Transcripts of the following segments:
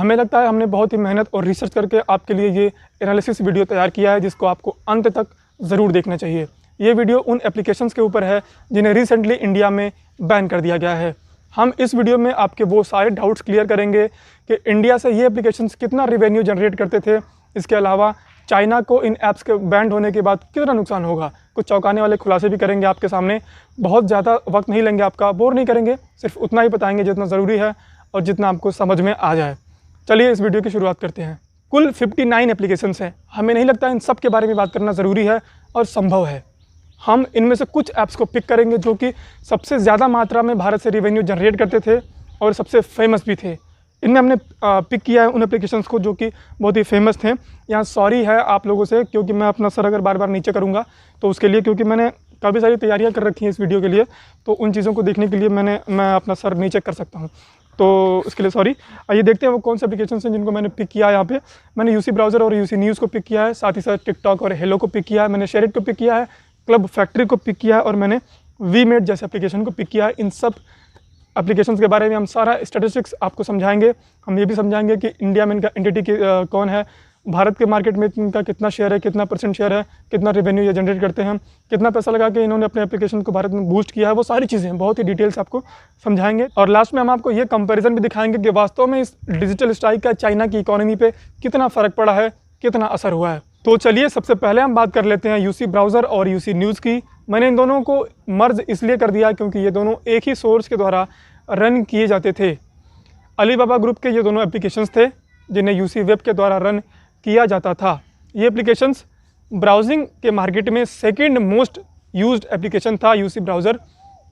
हमें लगता है हमने बहुत ही मेहनत और रिसर्च करके आपके लिए ये एनालिसिस वीडियो तैयार किया है, जिसको आपको अंत तक ज़रूर देखना चाहिए। ये वीडियो उन एप्लीकेशंस के ऊपर है जिन्हें रिसेंटली इंडिया में बैन कर दिया गया है। हम इस वीडियो में आपके वो सारे डाउट्स क्लियर करेंगे कि इंडिया से ये एप्लीकेशंस कितना रेवेन्यू जनरेट करते थे। इसके अलावा चाइना को इन ऐप्स के बैन होने के बाद कितना नुकसान होगा, कुछ चौंकाने वाले खुलासे भी करेंगे आपके सामने। बहुत ज़्यादा वक्त नहीं लेंगे, आपका बोर नहीं करेंगे, सिर्फ उतना ही बताएंगे जितना ज़रूरी है और जितना आपको समझ में आ जाए। चलिए इस वीडियो की शुरुआत करते हैं। कुल 59 एप्लीकेशंस हैं। हमें नहीं लगता इन सब के बारे में बात करना ज़रूरी है और संभव है। हम इनमें से कुछ ऐप्स को पिक करेंगे जो कि सबसे ज़्यादा मात्रा में भारत से रेवेन्यू जनरेट करते थे और सबसे फेमस भी थे। इनमें हमने पिक किया है उन एप्लीकेशंस को जो कि बहुत ही फेमस थे। यहाँ सॉरी है आप लोगों से, क्योंकि मैं अपना सर अगर बार बार नीचे करूँगा तो उसके लिए, क्योंकि मैंने काफ़ी सारी तैयारियाँ कर रखी हैं इस वीडियो के लिए, तो उन चीज़ों को देखने के लिए मैं अपना सर नीचे कर सकता हूँ, तो इसके लिए सॉरी। आइए देखते हैं वो कौन से एप्लीकेशन हैं जिनको मैंने पिक किया है। यहाँ पे मैंने यूसी ब्राउज़र और यूसी न्यूज़ को पिक किया है, साथ ही साथ टिकटॉक और हेलो को पिक किया है, मैंने शेयरिट को पिक किया है, क्लब फैक्ट्री को पिक किया है और मैंने वीमेट जैसे एप्लीकेशन को पिक किया है। इन सब एप्लीकेशंस के बारे में हम सारा स्टैटिस्टिक्स आपको समझाएंगे। हम ये भी समझाएंगे कि इंडिया में इनका एंटिटी कौन है, भारत के मार्केट में इनका कितना शेयर है, कितना परसेंट शेयर है, कितना रेवेन्यू ये जनरेट करते हैं, कितना पैसा लगा के इन्होंने अपने एप्लीकेशन को भारत में बूस्ट किया है। वो सारी चीज़ें बहुत ही डिटेल्स आपको समझाएंगे और लास्ट में हम आपको ये कंपैरिजन भी दिखाएंगे कि वास्तव में इस डिजिटल स्ट्राइक का चाइना की इकोनॉमी पे कितना फ़र्क पड़ा है, कितना असर हुआ है। तो चलिए सबसे पहले हम बात कर लेते हैं यूसी ब्राउज़र और यूसी न्यूज़ की। मैंने इन दोनों को मर्ज इसलिए कर दिया क्योंकि ये दोनों एक ही सोर्स के द्वारा रन किए जाते थे। अलीबाबा ग्रुप के ये दोनों एप्लीकेशंस थे जिन्हें यूसी वेब के द्वारा रन किया जाता था। ये एप्लीकेशंस ब्राउजिंग के मार्केट में सेकंड मोस्ट यूज्ड एप्लीकेशन था यूसी ब्राउज़र।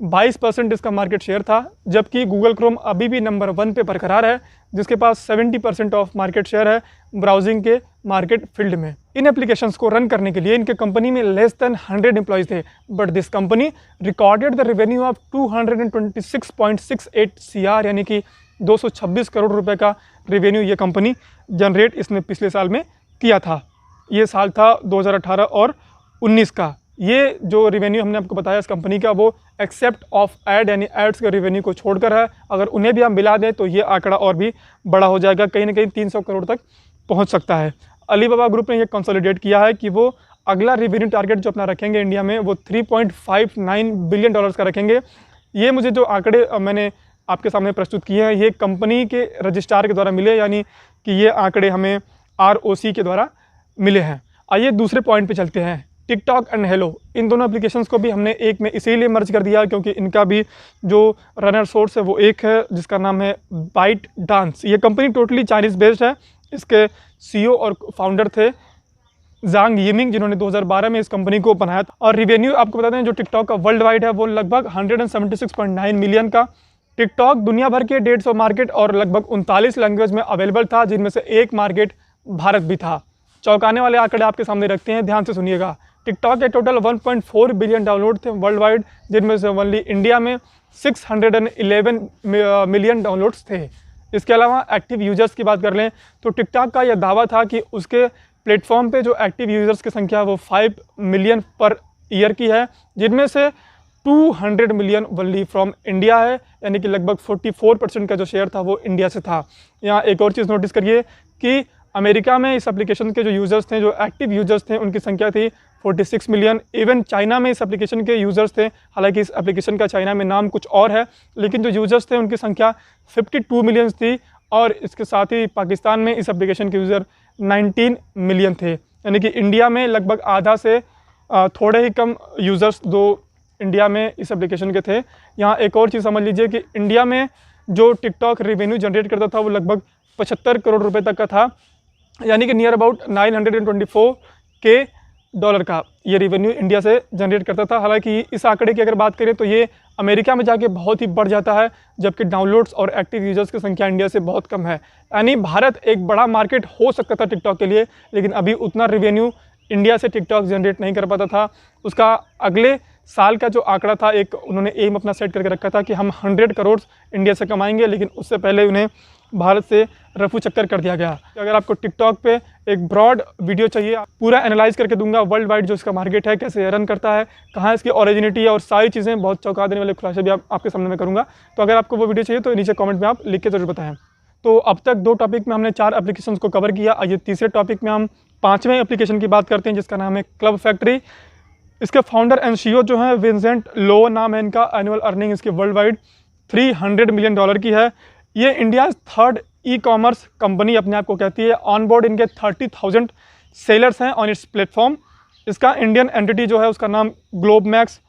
22% इसका मार्केट शेयर था, जबकि गूगल क्रोम अभी भी नंबर 1 पे बरकरार है, जिसके पास 70% ऑफ मार्केट शेयर है ब्राउजिंग के मार्केट फील्ड में। इन एप्लीकेशंस को रन करने के लिए इनके कंपनी में लेस देन 100 एम्प्लॉयज़ थे, but this company recorded the revenue of 226.68 CR, यानी कि 226 करोड़ रुपए का रेवेन्यू ये कंपनी जनरेट इसने पिछले साल में किया था। ये साल था 2018 और 19 का। ये जो रेवेन्यू हमने आपको बताया इस कंपनी का, वो एक्सेप्ट ऑफ ऐड यानी एड्स के रेवेन्यू को छोड़कर है। अगर उन्हें भी हम मिला दें तो ये आंकड़ा और भी बड़ा हो जाएगा, कहीं ना कहीं 300 करोड़ तक पहुंच सकता है। अलीबाबा ग्रुप ने ये कंसोलिडेट किया है कि वो अगला रेवेन्यू टारगेट जो अपना रखेंगे इंडिया में, वो $3.59 बिलियन का रखेंगे। ये मुझे जो आंकड़े मैंने आपके सामने प्रस्तुत किए हैं, ये कंपनी के रजिस्ट्रार के द्वारा मिले, यानी कि ये आंकड़े हमें ROC के द्वारा मिले हैं। आइए दूसरे पॉइंट पे चलते हैं। टिकटॉक एंड हेलो, इन दोनों एप्लीकेशंस को भी हमने एक में इसीलिए मर्ज कर दिया क्योंकि इनका भी जो रनर सोर्स है वो एक है, जिसका नाम है बाइट डांस। ये कंपनी टोटली चाइनीज़ बेस्ड है। इसके CEO और फाउंडर थे जांग यिमिंग, जिन्होंने 2012 में इस कंपनी को बनाया था। और रेवेन्यू आपको बताते हैं जो टिकटॉक का वर्ल्ड वाइड है वो लगभग 176.9 मिलियन का। टिकटॉक दुनिया भर के 150 मार्केट और लगभग 39 लैंग्वेज में अवेलेबल था, जिनमें से एक मार्केट भारत भी था। चौंकाने वाले आंकड़े आपके सामने रखते हैं, ध्यान से सुनिएगा। टिकटॉक के टोटल 1.4 बिलियन डाउनलोड थे वर्ल्ड वाइड, जिनमें से ओनली इंडिया में 611 मिलियन डाउनलोड्स थे। इसके अलावा एक्टिव यूजर्स की बात कर लें तो टिकटॉक का यह दावा था कि उसके प्लेटफॉर्म पे जो एक्टिव यूजर्स की संख्या वो 5 मिलियन पर ईयर की है, जिनमें से 200 मिलियन ओनली फ्रॉम इंडिया है, यानी कि लगभग 44% का जो शेयर था वो इंडिया से था। यहाँ एक और चीज़ नोटिस करिए कि अमेरिका में इस एप्लीकेशन के जो यूज़र्स थे, जो एक्टिव यूज़र्स थे, उनकी संख्या थी 46 मिलियन। इवन चाइना में इस एप्लीकेशन के यूज़र्स थे, हालांकि इस एप्लीकेशन का चाइना में नाम कुछ और है, लेकिन जो यूज़र्स थे उनकी संख्या 52 मिलियन थी। और इसके साथ ही पाकिस्तान में इस एप्लीकेशन के यूज़र 19 मिलियन थे, यानी कि इंडिया में लगभग आधा से थोड़े ही कम यूज़र्स दो इंडिया में इस एप्लीकेशन के थे। यहाँ एक और चीज़ समझ लीजिए कि इंडिया में जो टिकटॉक रेवेन्यू जनरेट करता था वो लगभग 75 करोड़ रुपए तक का था, यानी कि नियर अबाउट $924 का ये रेवेन्यू इंडिया से जनरेट करता था। हालांकि इस आंकड़े की अगर बात करें तो ये अमेरिका में जाके बहुत ही बढ़ जाता है, जबकि डाउनलोड्स और एक्टिव यूजर्स की संख्या इंडिया से बहुत कम है। यानी भारत एक बड़ा मार्केट हो सकता था टिकटॉक के लिए, लेकिन अभी उतना रेवेन्यू इंडिया से टिकटॉक जनरेट नहीं कर पाता था। उसका अगले साल का जो आंकड़ा था, एक उन्होंने एम अपना सेट करके रखा था कि हम 100 करोड़ इंडिया से कमाएंगे, लेकिन उससे पहले उन्हें भारत से रफू चक्कर कर दिया गया। अगर आपको टिकटॉक पे एक ब्रॉड वीडियो चाहिए, पूरा एनालाइज करके दूंगा वर्ल्ड वाइड जो इसका मार्केट है, कैसे रन करता है, कहाँ इसकी ओरिजिनिटी है और सारी चीज़ें, बहुत चौंका देने वाले खुलासे भी आपके सामने मैं करूँगा। तो अगर आपको वो वीडियो चाहिए तो नीचे कमेंट में आप लिख के जरूर बताएं। तो अब तक 2 टॉपिक में हमने 4 एप्लीकेशंस को कवर किया। आइए तीसरे टॉपिक में हम 5वें एप्लीकेशन की बात करते हैं, जिसका नाम है क्लब फैक्ट्री। इसके फाउंडर एंड CEO जो हैं विंसेंट लो नाम है इनका। एनुअल अर्निंग इसकी वर्ल्ड वाइड $300 मिलियन की है। ये इंडिया 3rd ई-कॉमर्स कंपनी अपने आप को कहती है। ऑन बोर्ड इनके 30,000 सेलर्स हैं ऑन इट्स प्लेटफॉर्म। इसका इंडियन एंटिटी जो है उसका नाम ग्लोबमैक्स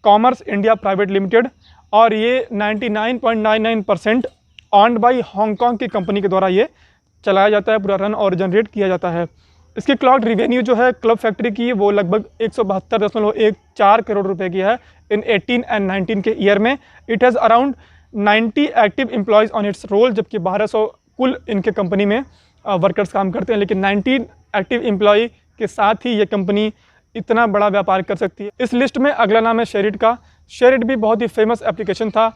कॉमर्स इंडिया प्राइवेट लिमिटेड, और ये 99.99% ऑन्ड बाई हांगकांग की कंपनी के द्वारा ये चलाया जाता है, पूरा रन और जनरेट किया जाता है। इसकी क्लाउड रिवेन्यू जो है क्लब फैक्ट्री की वो लगभग 172.14 करोड़ रुपए की है इन 18 एंड 19 के ईयर में। It has around 90 active employees on its roll, जबकि 1200 कुल इनके कंपनी में वर्कर्स काम करते हैं, लेकिन 19 एक्टिव एम्प्लॉय के साथ ही ये कंपनी इतना बड़ा व्यापार कर सकती है। इस लिस्ट में अगला नाम है शेयरिट का। शेयरिट भी बहुत ही फेमस एप्लीकेशन था।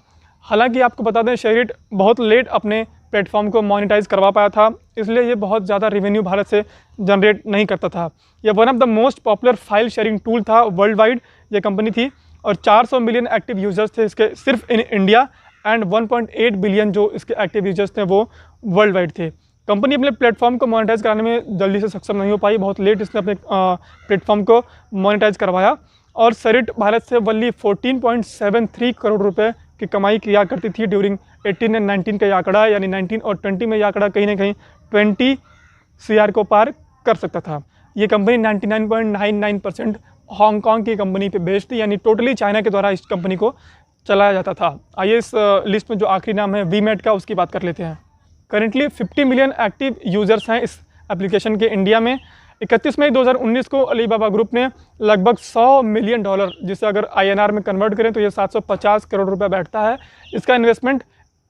हालांकि आपको बता दें शेयरिट बहुत लेट अपने प्लेटफॉर्म को मोनेटाइज करवा पाया था, इसलिए ये बहुत ज़्यादा रेवेन्यू भारत से जनरेट नहीं करता था। ये one of the most popular file sharing tool था वर्ल्ड वाइड, ये कंपनी थी, और 400 मिलियन एक्टिव यूजर्स थे इसके सिर्फ इन इंडिया, एंड 1.8 बिलियन जो इसके एक्टिव यूजर्स थे वो वर्ल्ड वाइड थे। कंपनी अपने प्लेटफॉर्म को मोनेटाइज कराने में जल्दी से सक्षम नहीं हो पाई, बहुत लेट इसने अपने प्लेटफॉर्म को मोनेटाइज करवाया, और शेयरिट भारत से वनली 14.73 करोड़ रुपए की कमाई किया करती थी ड्यूरिंग 18 एंड 19 का ये आंकड़ा, यानी 19 और 20 में ये आंकड़ा कहीं ना कहीं 20 CR को पार कर सकता था। ये कंपनी 99.99% हांगकांग की कंपनी पे बेस्ड थी, यानी टोटली चाइना के द्वारा इस कंपनी को चलाया जाता था। आइए इस लिस्ट में जो आखिरी नाम है वीमेट का, उसकी बात कर लेते हैं। करेंटली 50 मिलियन एक्टिव यूज़र्स हैं इस एप्लीकेशन के इंडिया में। 31 मई 2019 को अलीबाबा ग्रुप ने लगभग $100 मिलियन, जिसे अगर INR में कन्वर्ट करें तो ये 750 करोड़ रुपए बैठता है, इसका इन्वेस्टमेंट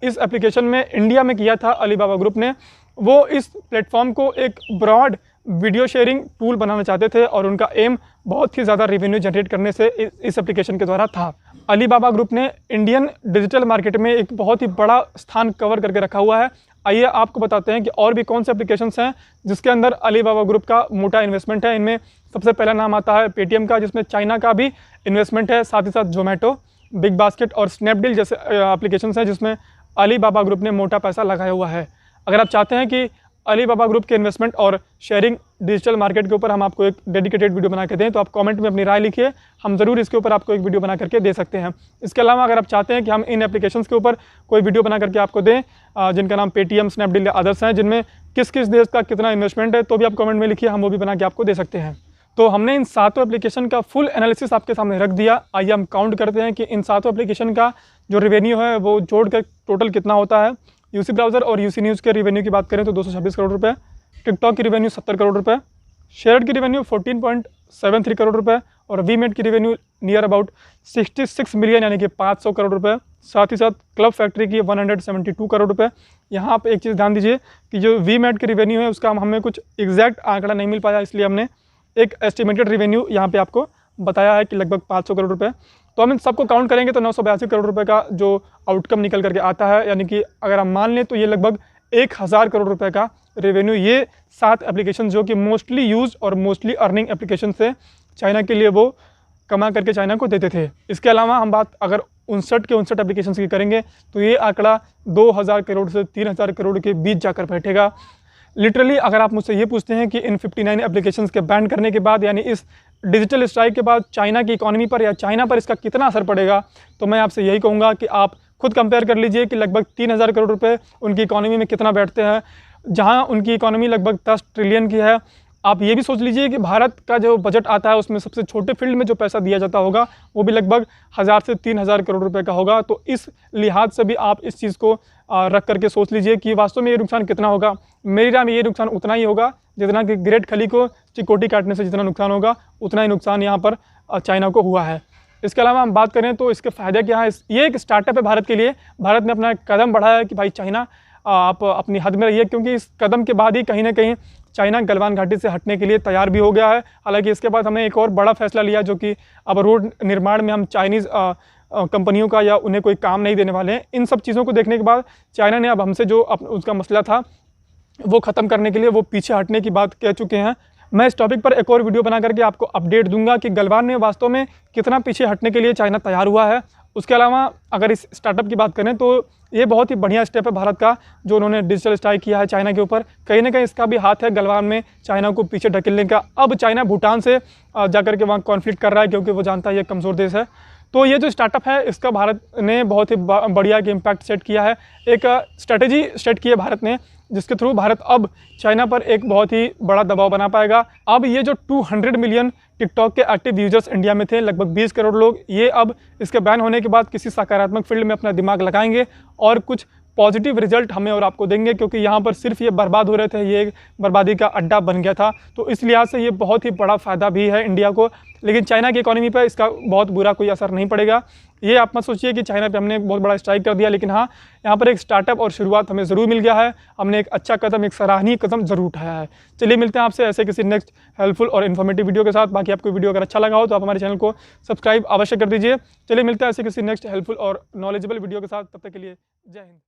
इस एप्लीकेशन में इंडिया में किया था अलीबाबा ग्रुप ने। वो इस प्लेटफॉर्म को एक ब्रॉड वीडियो शेयरिंग टूल बनाना चाहते थे, और उनका एम बहुत ही ज़्यादा रेवेन्यू जनरेट करने से इस एप्लीकेशन के द्वारा था। अलीबाबा ग्रुप ने इंडियन डिजिटल मार्केट में एक बहुत ही बड़ा स्थान कवर करके रखा हुआ है। आइए आपको बताते हैं कि और भी कौन से एप्लीकेशंस हैं जिसके अंदर अलीबाबा ग्रुप का मोटा इन्वेस्टमेंट है। इनमें सबसे पहला नाम आता है पेटीएम का, जिसमें चाइना का भी इन्वेस्टमेंट है। साथ ही साथ जोमेटो, बिग बास्केट और स्नैपडील जैसे एप्लीकेशंस हैं जिसमें अलीबाबा ग्रुप ने मोटा पैसा लगाया हुआ है। अगर आप चाहते हैं कि अलीबाबा ग्रुप के इन्वेस्टमेंट और शेयरिंग डिजिटल मार्केट के ऊपर हम आपको एक डेडिकेटेड वीडियो बना के दें, तो आप कमेंट में अपनी राय लिखिए, हम ज़रूर इसके ऊपर आपको एक वीडियो बना करके दे सकते हैं। इसके अलावा अगर आप चाहते हैं कि हम इन एप्लीकेशंस के ऊपर कोई वीडियो बना करके आपको दें, जिनका नाम पेटीएम, स्नैपडील या अदर्स हैं, जिनमें किस किस देश का कितना इन्वेस्टमेंट है, तो भी आप कमेंट में लिखिए, हम वो भी बना के आपको दे सकते हैं। तो हमने इन 7 एप्लीकेशन का फुल एनालिसिस आपके सामने रख दिया। आइए हम काउंट करते हैं कि इन 7 एप्लीकेशन का जो रेवेन्यू है वो जोड़ कर टोटल कितना होता है। यूसी ब्राउज़र और यूसी न्यूज़ के रेवेन्यू की बात करें तो 226 करोड़ रुपये, टिकटॉक की रेवेन्यू 70 करोड़ रुपये, शेयर्ड की रेवेन्यू 14.73 करोड़ रुपये, और वीमेट की रेवेन्यू नियर अबाउट 66 मिलियन यानी कि 500 करोड़ रुपये। साथ ही साथ क्लब फैक्ट्री की 172 करोड़ रुपये। यहाँ पे एक चीज़ ध्यान दीजिए कि जो वीमेट की रेवेन्यू है उसका हमें कुछ एग्जैक्ट आंकड़ा नहीं मिल पाया, इसलिए हमने एक एस्टिमेटेड रेवेन्यू यहाँ पे आपको बताया है कि लगभग 500 करोड़ रुपये। तो हम इन सबको काउंट करेंगे तो 982 करोड़ रुपये का जो आउटकम निकल करके आता है, यानी कि अगर हम मान लें तो ये लगभग 1000 करोड़ रुपए का रेवेन्यू ये 7 एप्लीकेशन जो कि मोस्टली यूज और मोस्टली अर्निंग एप्लीकेशन से चाइना के लिए वो कमा करके चाइना को देते थे। इसके अलावा हम बात अगर 59 के 59 एप्लीकेशन की करेंगे तो ये आंकड़ा 2000 करोड़ से 3000 करोड़ के बीच जाकर बैठेगा। लिटरली अगर आप मुझसे ये पूछते हैं कि इन 59 एप्लीकेशंस के बैन करने के बाद, यानी इस डिजिटल स्ट्राइक के बाद चाइना की इकोनॉमी पर या चाइना पर इसका कितना असर पड़ेगा, तो मैं आपसे यही कहूँगा कि आप खुद कंपेयर कर लीजिए कि लगभग 3000 करोड़ रुपए उनकी इकोनॉमी में कितना बैठते हैं, जहां उनकी इकोनॉमी लगभग 10 ट्रिलियन की है। आप ये भी सोच लीजिए कि भारत का जो बजट आता है उसमें सबसे छोटे फील्ड में जो पैसा दिया जाता होगा वो भी लगभग 1000 से 3000 करोड़ रुपए का होगा। तो इस लिहाज से भी आप इस चीज़ को रख करके सोच लीजिए कि वास्तव में ये नुकसान कितना होगा। मेरी राय में ये नुकसान उतना ही होगा जितना कि ग्रेट खली को चिकोटी काटने से जितना नुकसान होगा उतना ही नुकसान यहाँ पर चाइना को हुआ है। इसके अलावा हम बात करें तो इसके फ़ायदे क्या है। ये एक स्टार्टअप है भारत के लिए। भारत ने अपना कदम बढ़ाया है कि भाई चाइना आप अपनी हद में रहिए, क्योंकि इस कदम के बाद ही कहीं ना कहीं चाइना गलवान घाटी से हटने के लिए तैयार भी हो गया है। हालांकि इसके बाद हमें एक और बड़ा फैसला लिया जो कि अब रोड निर्माण में हम चाइनीज़ कंपनियों का या उन्हें कोई काम नहीं देने वाले हैं। इन सब चीज़ों को देखने के बाद चाइना ने अब हमसे जो उसका मसला था वो ख़त्म करने के लिए वो पीछे हटने की बात कह चुके हैं। मैं इस टॉपिक पर एक और वीडियो बना करके आपको अपडेट दूंगा कि गलवान में वास्तव में कितना पीछे हटने के लिए चाइना तैयार हुआ है उसके अलावा अगर इस स्टार्टअप की बात करें तो ये बहुत ही बढ़िया स्टेप है भारत का, जो उन्होंने डिजिटल स्ट्राइक किया है चाइना के ऊपर। कहीं ना कहीं इसका भी हाथ है गलवान में चाइना को पीछे ढकेलने का। अब चाइना भूटान से जाकर के वहाँ कॉन्फ्लिक्ट कर रहा है, क्योंकि वो जानता है ये कमज़ोर देश है। तो ये जो स्टार्टअप है इसका भारत ने बहुत ही बढ़िया इम्पैक्ट सेट किया है, एक स्ट्रेटेजी सेट की है भारत ने, जिसके थ्रू भारत अब चाइना पर एक बहुत ही बड़ा दबाव बना पाएगा। अब ये जो 200 मिलियन टिकटॉक के एक्टिव यूजर्स इंडिया में थे, लगभग 20 करोड़ लोग, ये अब इसके बैन होने के बाद किसी सकारात्मक फील्ड में अपना दिमाग लगाएंगे और कुछ पॉजिटिव रिजल्ट हमें और आपको देंगे, क्योंकि यहाँ पर सिर्फ ये बर्बाद हो रहे थे, ये एक बर्बादी का अड्डा बन गया था। तो इस लिहाज से ये बहुत ही बड़ा फ़ायदा भी है इंडिया को, लेकिन चाइना की इकोनॉमी पर इसका बहुत बुरा कोई असर नहीं पड़ेगा। ये आप मत सोचिए कि चाइना पे हमने एक बहुत बड़ा स्ट्राइक कर दिया, लेकिन हाँ, यहाँ पर एक स्टार्टअप और शुरुआत हमें ज़रूर मिल गया है। हमने एक अच्छा कदम, एक सराहनीय कदम ज़रूर उठाया है। चलिए मिलते हैं आपसे ऐसे किसी नेक्स्ट हेल्पफुल और इन्फॉर्मेटिव वीडियो के साथ। बाकी आपको वीडियो अगर अच्छा लगा हो तो आप हमारे चैनल को सब्सक्राइब अवश्य कर दीजिए। चलिए मिलते हैं ऐसे किसी नेक्स्ट हेल्पफुल और नॉलेजेबल वीडियो के साथ। तब तक के लिए जय हिंद।